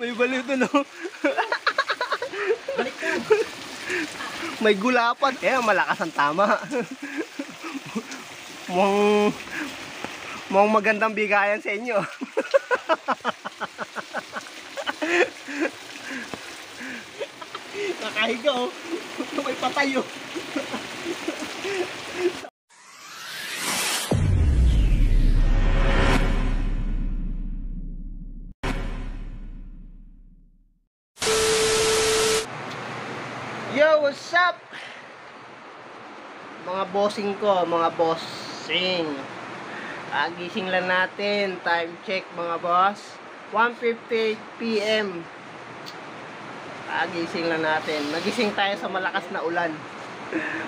May baliw doon, no? Balik ka. May gulapan. Malakas ang tama. Mukhang magandang bigayan sa inyo. Nakahiga, oh. May patay, oh. Yo, what's up? Mga bossing ko, mga bossing. Gising lang natin. Time check, mga boss. 1:58 PM. Gising lang natin. Nagising tayo sa malakas na ulan.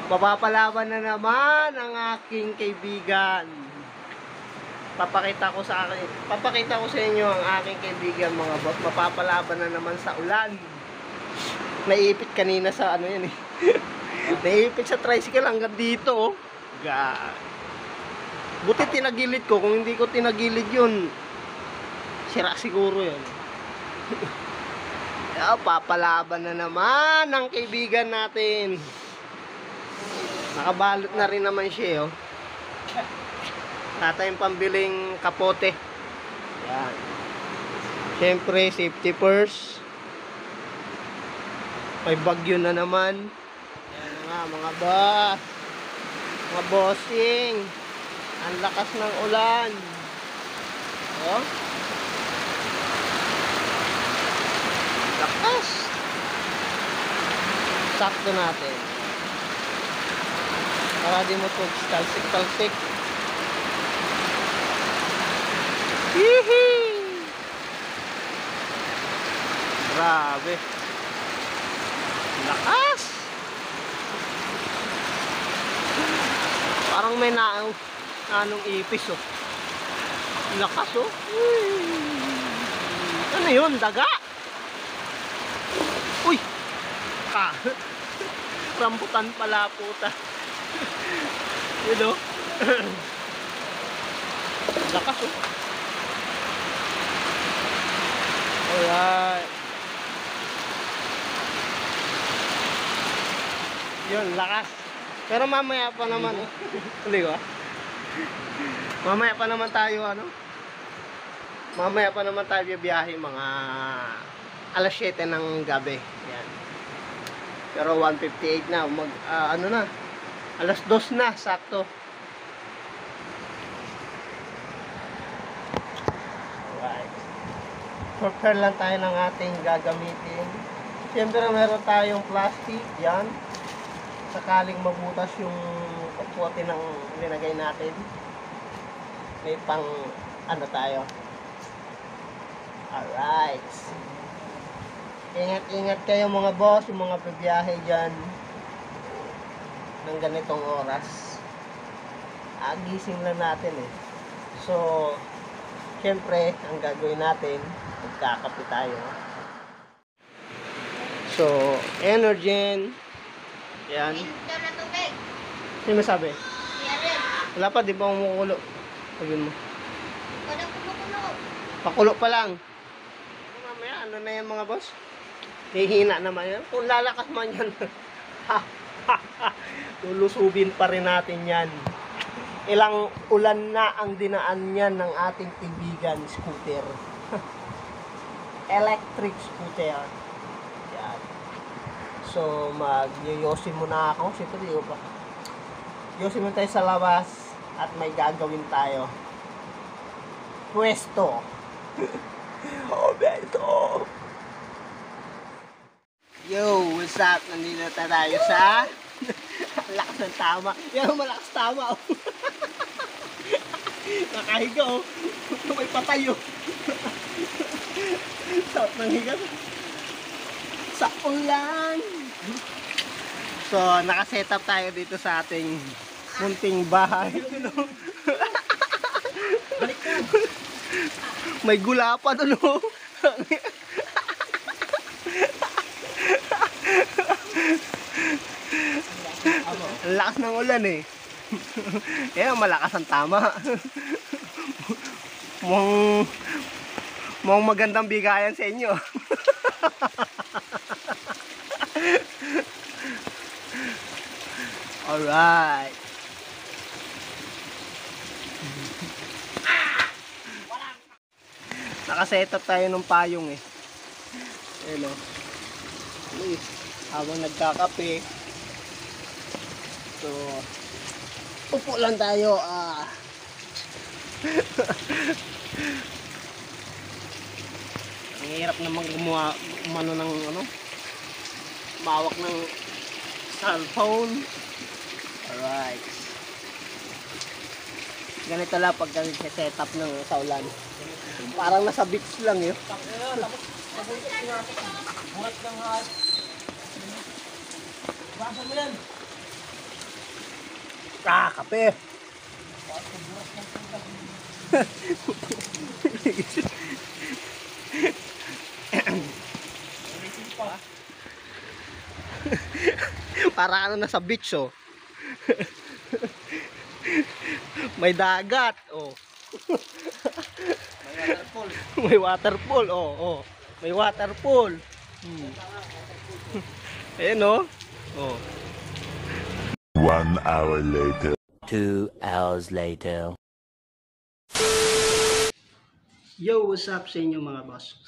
Mapapalaban na naman ang aking kaibigan. Papakita ko sa inyo ang aking kaibigan, mga boss. Mapapalaban na naman sa ulan. Naiipit kanina sa ano yan, eh. Naiipit sa tricycle hanggang dito, oh. God. Buti tinagilid ko. Kung hindi ko tinagilid yun, sira siguro yun. Papalaban na naman ang kaibigan natin. Nakabalot na rin naman siya, oh. Tayong pambiling kapote. Yan. Siyempre, safety first. May bagyo na naman. Yan nga, mga boss. Mga bossing. Ang lakas ng ulan. Oh. Lakas. Sakto natin. Para di mo ito talsik-talsik. Hihi! Grabe. Lakas. Parang may anong ipis, oh. Lakas, oh. Ano yun? Daga? Uy! Rambutan pala, puta. Yun, oh. Lakas, oh. Alright. Yun, lakas. Pero mamaya pa naman, oh. Tuloy ko, ah. Mamaya pa naman tayo, ano? Mamaya pa naman tayo biyahe, mga alas 7 ng gabi. Yan. Pero 1:58 na. Ano na? Alas 2 na, sakto. Alright. Prepare lang tayo ng ating gagamitin. Siyempre, meron tayong plastic. Yan. Sakaling mabutas yung kapote ng linagay natin. May pang ano tayo. Alright. Ingat-ingat kayo, mga boss, yung mga bibiyahe dyan ng ganitong oras. Gising lang natin, eh. So, syempre, ang gagawin natin, magkakape tayo. So, Energen. Yan. Sino masabi? Wala pa, di ba umukulo? Sabihin mo. Pakulo pa lang. Mamaya, ano na yan, mga boss? Hihina naman yan. Kung lalakas man yan, lulusubin pa rin natin yan. Ilang ulan na ang dinaan yan ng ating kaibigan, scooter. Electric scooter. Yan. So, mag-yoyosin muna ako. Siyempre, di ba? Yoyosin muna tayo sa labas at may gagawin tayo. Pwesto. Beto. Yo, what's up? Nandito na tayo sa lakas ng tama. Yan, malakas tama, oh. Nakahiga, oh. May patay, oh. Sarap ng higa. Sa ulan. So, nakaset up tayo dito sa ating munting bahay. Balik ka. May gulapan, ano? Ang lakas ng ulan, eh. Malakas ang tama. Mukhang magandang bigayan sa inyo. Alright. Nakaset up tayo ng payong eh. Ayan o. Habang nagkakape. So, upo lang tayo. Ang hirap naman gumawa umano ng ano, mawak ng cellphone. Alright. Ganito lang pag set up ng saulan. Parang nasa beach lang yun. Buhat ng hat. Basa mo yan. Kape. Para ano nasa beach oh. May dagat oh. May waterfall oh. May waterfall. Ayan oh. 1 hour later. 2 hours later. Yo, what's up sa inyo mga boss?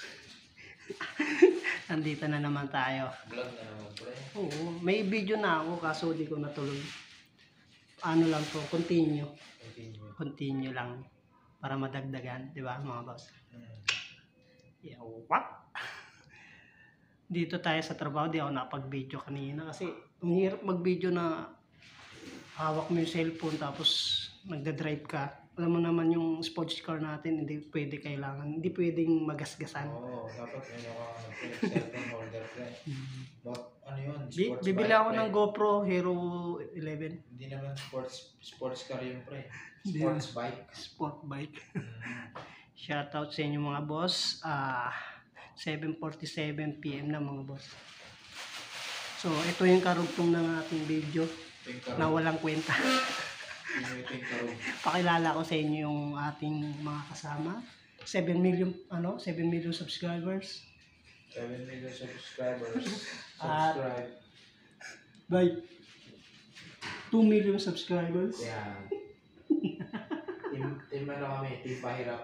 Nandito na naman tayo. Vlog na naman pre. Oo, may video na ako kaso di ko natuloy. Ano lang to, continue lang para madagdagan, di ba mga boss? Yeah, what? Dito tayo sa trabaho, di ako nakapag-video kanina kasi ang hirap mag-video na hawak mo yung cellphone tapos nagda-drive ka. Alam mo naman yung sports car natin, hindi pwedeng magasgasan. Oo, dapat may cellphone holder pre. Ano yun? Bibili ako ng GoPro Hero 11. Hindi naman sports car yun pre. Sports bike. Sport bike. Shoutout sa inyo mga boss. 7:47 PM na mga boss. So, ito yung karugtong ng ating video na walang kwenta. Pakilala ko sa inyo yung ating mga kasama. 7 million subscribers. 7 million subscribers. At Subscribe. by 2 million subscribers. Yan. Team ano kami? Team pahirap.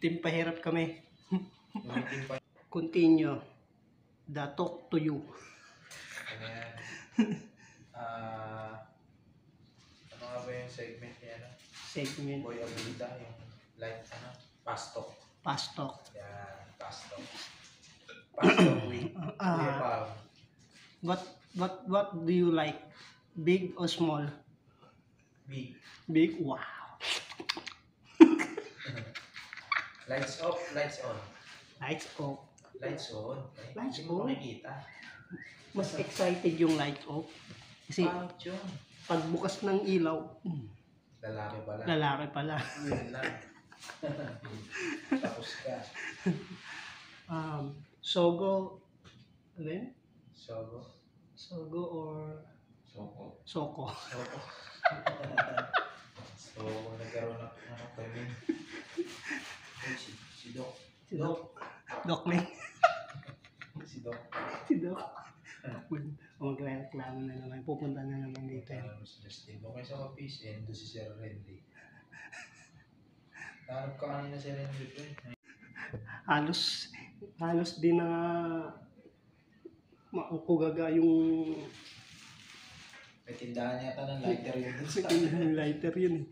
Team pahirap kami. Yung team pahirap. Continue the talk to you. Ano yan? Ano nga ba yung segment niya? Segment Boy Abulida, yung live pastok. pastok. Yan, pastok. Pastok with Kuya Pal. What do you like? Big or small? Big. Big. Wow. Lights off, lights on. Lights off. Lights on. Lights Hindi mo on. makikita. Mas excited yung light off. Kasi Pangit yun. pagbukas ng ilaw, Lalaki pala. lalaki pala. Yun lang. Tapos ka. Sogo, ano yun? Sogo. Sogo or Soko. soko? Soko. So, nagkaroon ng timing. Si Doc. Si Doc. Doc Ling. Si Doc. Si Doc. Magreklamo na naman. Pupunta na naman dito. Si Justin. Doon kayo sa office. And doon si Sir Randy. Nahanap ka kanina si Randy ko eh. Halos din na makugaga yung May tindahan yata ng lighter yun dun sa lighter yun eh.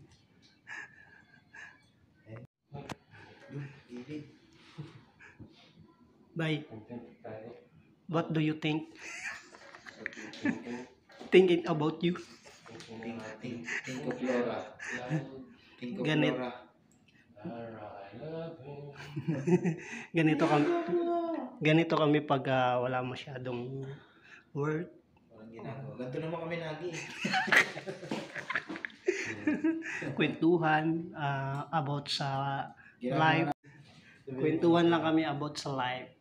Bye. What do you think? Thinking about you. Think of Laura. Think of Ganit. Laura. Ganito kami pag wala masyadong work. Walang ginagawa. Ganito naman kami lagi. Kwentuhan about sa live. Kwentuhan lang kami about sa live.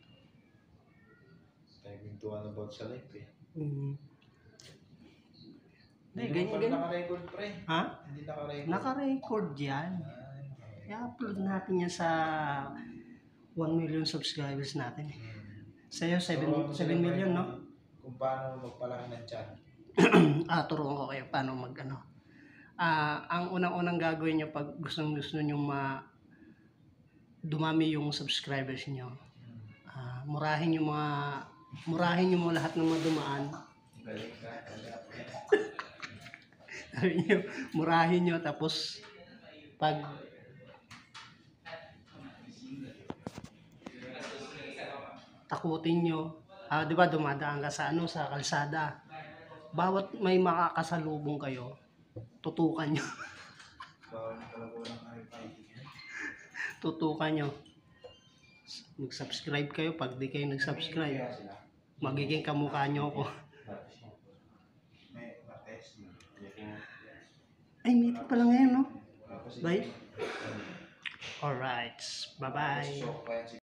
Tayo kwentuhan about sa life eh. Hindi, Hindi naman pala ganyan. naka-record pre. Ha? Hindi naka-record. Naka-record yan. I-upload natin yan sa 1 million subscribers natin eh. Sa'yo, 7 Turuan mo million, sila no? Kung paano magpalaki ng tiyan. Turuan ko kayo paano mag ano. Ang unang-unang gagawin nyo pag gusto nyo dumami yung subscribers nyo, murahin nyo mo lahat ng madumaan. Galing ka. Sabi nyo, murahin nyo, tapos pag takutin nyo, di ba dumadaan ka sa sa kalsada, bawat may makakasalubong kayo, tutukan nyo. Bawal talaga ng fighting yan. Tutukan nyo. Mag-subscribe kayo. Pag di kayo nag-subscribe, Kaya sila. magiging kamukha nyo ako. May mates. Ay, meeting pala ngayon, no? Tapos Bye. Alright. Bye-bye. shock pa yan si